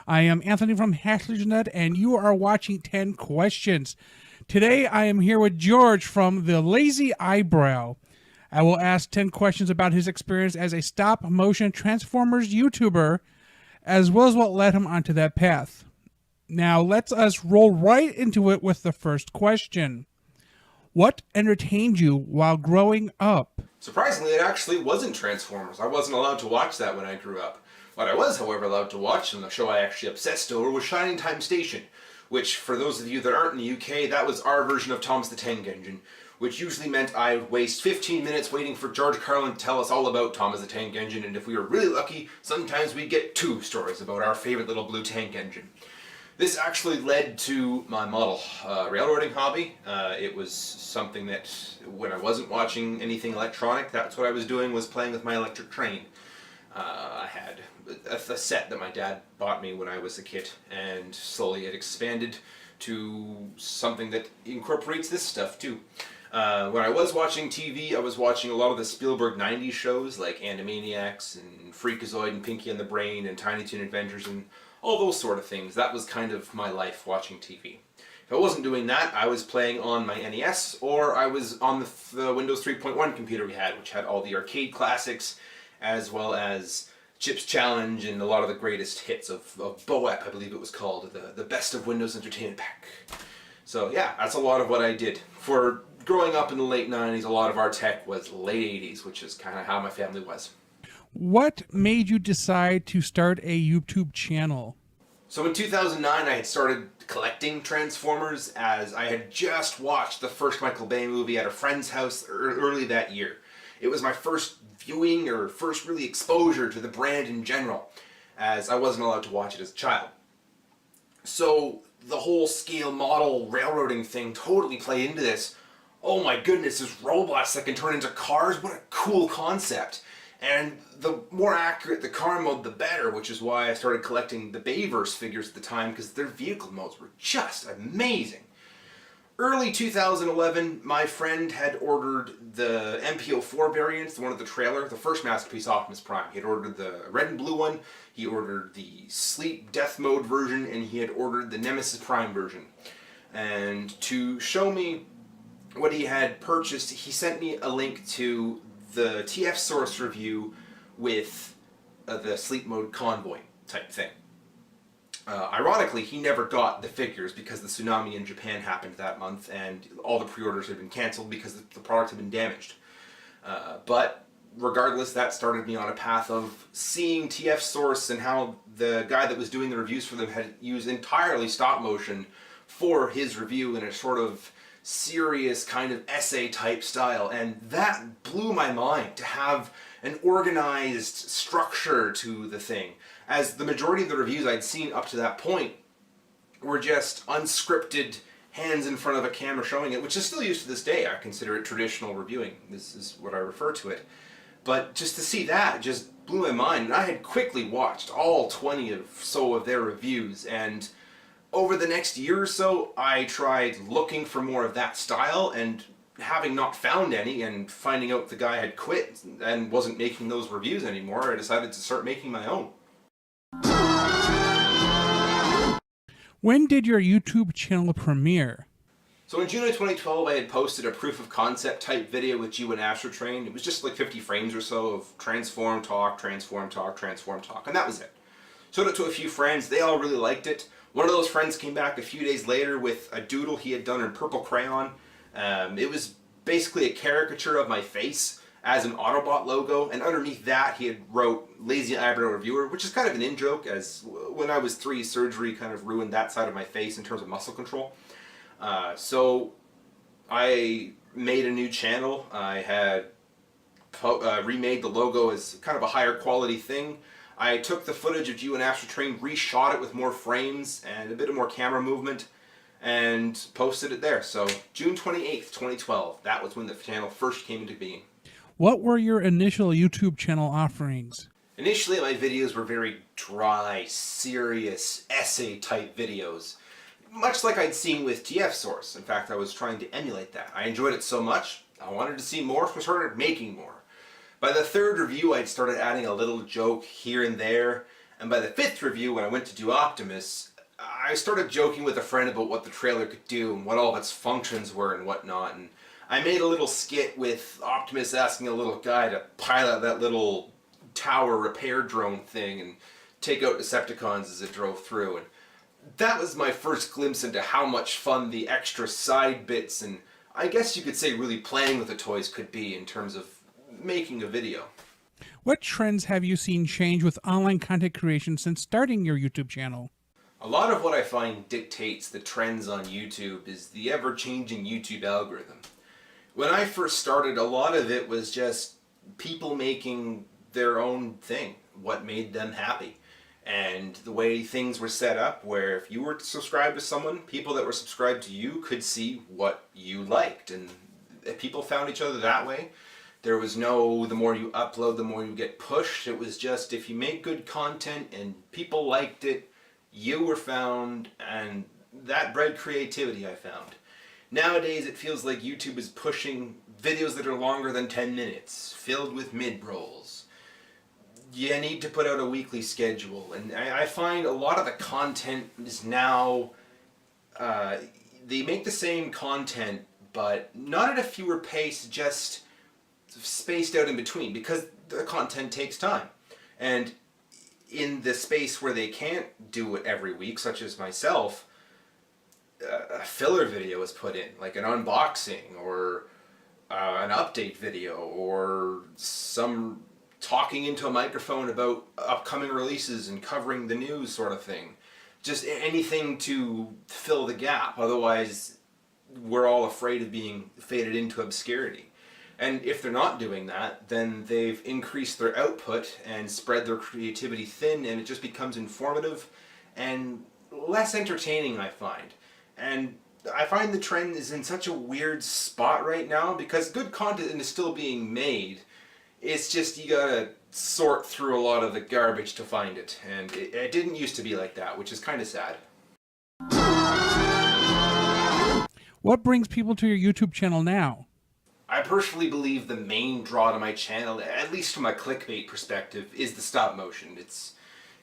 I am Anthony from HashLegionNet, and you are watching 10 Questions. Today, I am here with George from the Lazy Eyebrow. I will ask 10 questions about his experience as a stop-motion Transformers YouTuber, as well as what led him onto that path. Now, let us roll right into it with the first question. What entertained you while growing up? Surprisingly, it actually wasn't Transformers. I wasn't allowed to watch that when I grew up. What I was, however, allowed to watch, and the show I actually obsessed over, was Shining Time Station, which, for those of you that aren't in the UK, that was our version of Thomas the Tank Engine, which usually meant I would waste 15 minutes waiting for George Carlin to tell us all about Thomas the Tank Engine, and if we were really lucky, sometimes we'd get 2 stories about our favorite little blue tank engine. This actually led to my model railroading hobby. It was something that, when I wasn't watching anything electronic, that's what I was doing, was playing with my electric train. I had a set that my dad bought me when I was a kid, and slowly it expanded to something that incorporates this stuff too. When I was watching TV, I was watching a lot of the Spielberg 90s shows like Animaniacs and Freakazoid and Pinky and the Brain and Tiny Toon Adventures and all those sort of things. That was kind of my life, watching TV. If I wasn't doing that, I was playing on my NES, or I was on the Windows 3.1 computer we had, which had all the arcade classics, as well as Chips Challenge and a lot of the greatest hits of BOEP, I believe it was called, the Best of Windows Entertainment Pack. So yeah, that's a lot of what I did. For growing up in the late 90s, a lot of our tech was late 80s, which is kind of how my family was. What made you decide to start a YouTube channel? So in 2009, I had started collecting Transformers, as I had just watched the first Michael Bay movie at a friend's house early that year. It was my first viewing, or first really exposure to the brand in general, as I wasn't allowed to watch it as a child. So the whole scale model railroading thing totally played into this. Oh my goodness, there's robots that can turn into cars, what a cool concept. And the more accurate the car mode, the better, which is why I started collecting the Bayverse figures at the time, because their vehicle modes were just amazing. Early 2011, my friend had ordered the MPO4 variants, the one of the trailer, the first Masterpiece Optimus Prime. He had ordered the red and blue one, he ordered the Sleep Death Mode version, and he had ordered the Nemesis Prime version. And to show me what he had purchased, he sent me a link to the TF Source review with the Sleep Mode Convoy type thing. Ironically, he never got the figures because the tsunami in Japan happened that month and all the pre-orders had been cancelled because the product had been damaged. But regardless, that started me on a path of seeing TF Source and how the guy that was doing the reviews for them had used entirely stop motion for his review in a sort of serious kind of essay type style, and that blew my mind, to have an organized structure to the thing, as the majority of the reviews I'd seen up to that point were just unscripted hands in front of a camera showing it, which is still used to this day. I consider it traditional reviewing. This is what I refer to it. But just to see that just blew my mind, and I had quickly watched all 20 or so of their reviews, and over the next year or so, I tried looking for more of that style, and having not found any, and finding out the guy had quit and wasn't making those reviews anymore, I decided to start making my own. When did your YouTube channel premiere? So in June of 2012, I had posted a proof of concept type video with G1 Astrotrain. It was just like 50 frames or so of transform, talk, transform, talk, transform, talk, and that was it. Showed it to a few friends, they all really liked it. One of those friends came back a few days later with a doodle he had done in purple crayon. It was basically a caricature of my face as an Autobot logo, and underneath that he had wrote Lazy Eyebrow Reviewer, which is kind of an in-joke, as when I was 3, surgery kind of ruined that side of my face in terms of muscle control. So I made a new channel. I had remade the logo as kind of a higher quality thing. I took the footage of G1 Astrotrain, reshot it with more frames and a bit of more camera movement, and posted it there. So June 28th, 2012, that was when the channel first came into being. What were your initial YouTube channel offerings? Initially, my videos were very dry, serious, essay-type videos, much like I'd seen with TF Source. In fact, I was trying to emulate that. I enjoyed it so much, I wanted to see more, so I started making more. By the third review, I'd started adding a little joke here and there, And by the fifth review, when I went to do Optimus, I started joking with a friend about what the trailer could do and what all of its functions were and whatnot. And I made a little skit with Optimus asking a little guy to pilot that little tower repair drone thing and take out Decepticons as it drove through. And that was my first glimpse into how much fun the extra side bits and I guess you could say really playing with the toys could be in terms of making a video. What trends have you seen change with online content creation since starting your YouTube channel? A lot of what I find dictates the trends on YouTube is the ever-changing YouTube algorithm. When I first started, a lot of it was just people making their own thing, what made them happy. And the way things were set up, where if you were to subscribe to someone, people that were subscribed to you could see what you liked. And if people found each other that way. There was no, the more you upload, the more you get pushed. It was just, if you make good content and people liked it, you were found, and that bred creativity, I found. Nowadays, it feels like YouTube is pushing videos that are longer than 10 minutes, filled with mid-rolls. You need to put out a weekly schedule, and I find a lot of the content is now, they make the same content, but not at a fewer pace, just spaced out in between, because the content takes time. And in the space where they can't do it every week, such as myself, a filler video is put in, like an unboxing or an update video or some talking into a microphone about upcoming releases and covering the news sort of thing. Just anything to fill the gap, otherwise we're all afraid of being faded into obscurity. And if they're not doing that, then they've increased their output and spread their creativity thin, and it just becomes informative and less entertaining, I find. And I find the trend is in such a weird spot right now, because good content is still being made. It's just you gotta sort through a lot of the garbage to find it. And it didn't used to be like that, which is kind of sad. What brings people to your YouTube channel now? I personally believe the main draw to my channel, at least from a clickbait perspective, is the stop motion. It's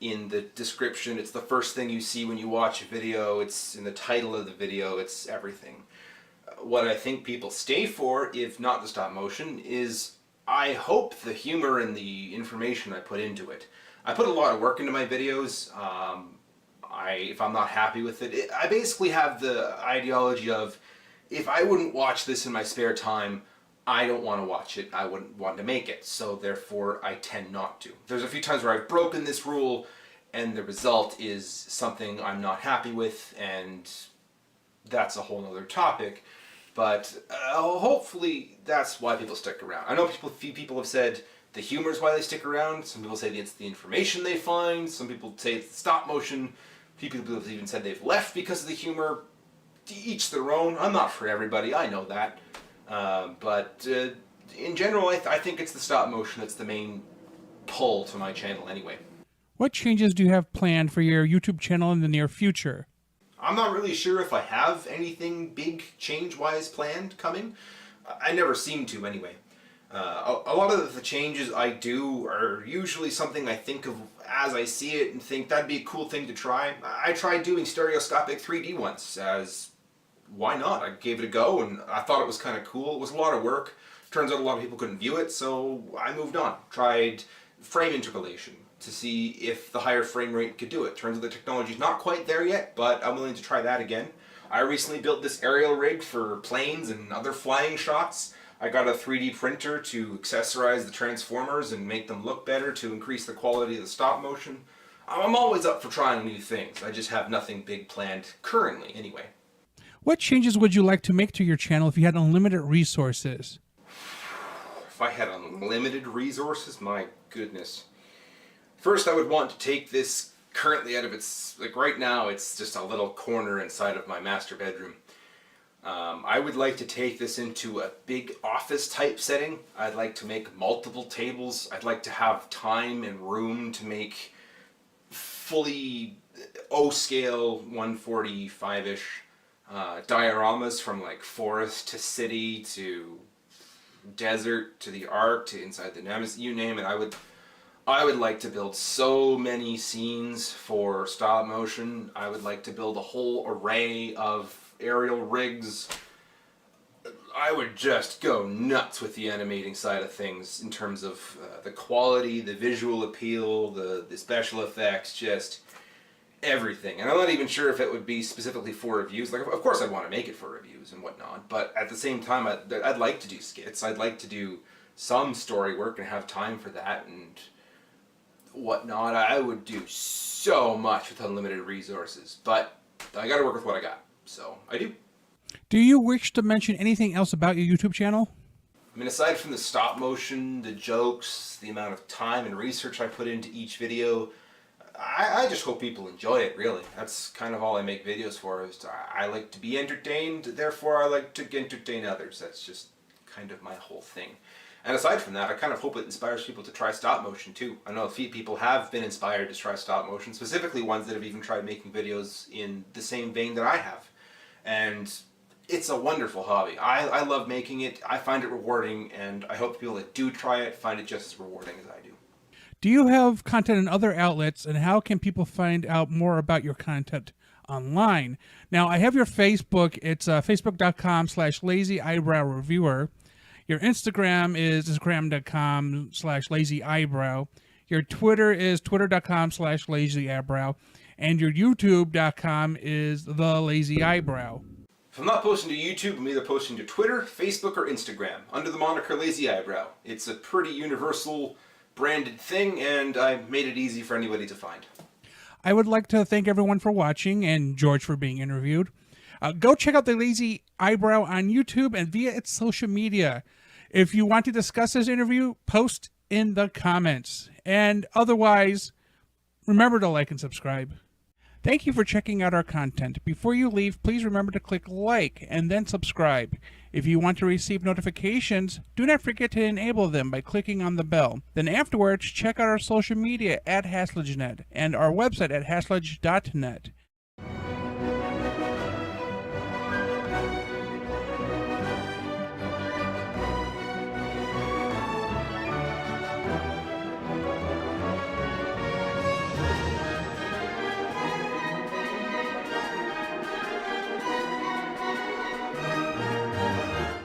in the description, it's the first thing you see when you watch a video, it's in the title of the video, it's everything. What I think people stay for, if not the stop motion, is I hope the humor and the information I put into it. I put a lot of work into my videos. If I'm not happy with it, I basically have the ideology of, if I wouldn't watch this in my spare time, I don't want to watch it, I wouldn't want to make it, so therefore I tend not to. There's a few times where I've broken this rule and the result is something I'm not happy with, and that's a whole other topic, but hopefully that's why people stick around. I know few people have said the humor is why they stick around, some people say it's the information they find, some people say it's the stop motion, few people have even said they've left because of the humor. Each their own. I'm not for everybody, I know that. But in general, I think it's the stop motion that's the main pull to my channel anyway. What changes do you have planned for your YouTube channel in the near future? I'm not really sure if I have anything big change-wise planned coming. I never seem to anyway. A lot of the changes I do are usually something I think of as I see it and think that'd be a cool thing to try. I tried doing stereoscopic 3D once, as why not? I gave it a go and I thought it was kind of cool. It was a lot of work. Turns out a lot of people couldn't view it, so I moved on. Tried frame interpolation to see if the higher frame rate could do it. Turns out the technology's not quite there yet, but I'm willing to try that again. I recently built this aerial rig for planes and other flying shots. I got a 3D printer to accessorize the transformers and make them look better to increase the quality of the stop motion. I'm always up for trying new things. I just have nothing big planned currently anyway. What changes would you like to make to your channel if you had unlimited resources? If I had unlimited resources, my goodness. First, I would want to take this currently out of its, like right now, it's just a little corner inside of my master bedroom. I would like to take this into a big office type setting. I'd like to make multiple tables. I'd like to have time and room to make fully O-scale 145-ish dioramas from like forest to city to desert to the Ark to inside the Nemesis, you name it. I would like to build so many scenes for stop motion. I would like to build a whole array of aerial rigs. I would just go nuts with the animating side of things in terms of the quality, the visual appeal, the special effects, just everything. And I'm not even sure if it would be specifically for reviews. Like, of course I'd want to make it for reviews and whatnot, but at the same time, I'd like to do skits. I'd like to do some story work and have time for that and whatnot. I would do so much with unlimited resources, but I gotta work with what I got, so I do. Do you wish to mention anything else about your YouTube channel? I mean, aside from the stop motion, the jokes, the amount of time and research I put into each video, I just hope people enjoy it, really. That's kind of all I make videos for. I like to be entertained, therefore I like to entertain others. That's just kind of my whole thing. And aside from that, I kind of hope it inspires people to try stop motion too. I know a few people have been inspired to try stop motion, specifically ones that have even tried making videos in the same vein that I have. And it's a wonderful hobby. I love making it, I find it rewarding, and I hope people that do try it find it just as rewarding as I do. Do you have content in other outlets, and how can people find out more about your content online? Now, I have your Facebook. It's facebook.com/lazyeyebrowreviewer. Your Instagram is instagram.com/lazyeyebrow. Your Twitter is twitter.com/lazyeyebrow. And your youtube.com is the Lazy Eyebrow. If I'm not posting to YouTube, I'm either posting to Twitter, Facebook, or Instagram under the moniker Lazy Eyebrow. It's a pretty universal branded thing, and I made it easy for anybody to find. I would like to thank everyone for watching and George for being interviewed. Go check out the Lazy Eyebrow on YouTube and via its social media. If you want to discuss this interview, post in the comments. And otherwise, remember to like and subscribe. Thank you for checking out our content. Before you leave, please remember to click like and then subscribe. If you want to receive notifications, do not forget to enable them by clicking on the bell. Then afterwards, check out our social media at HaslageNet and our website at haslage.net.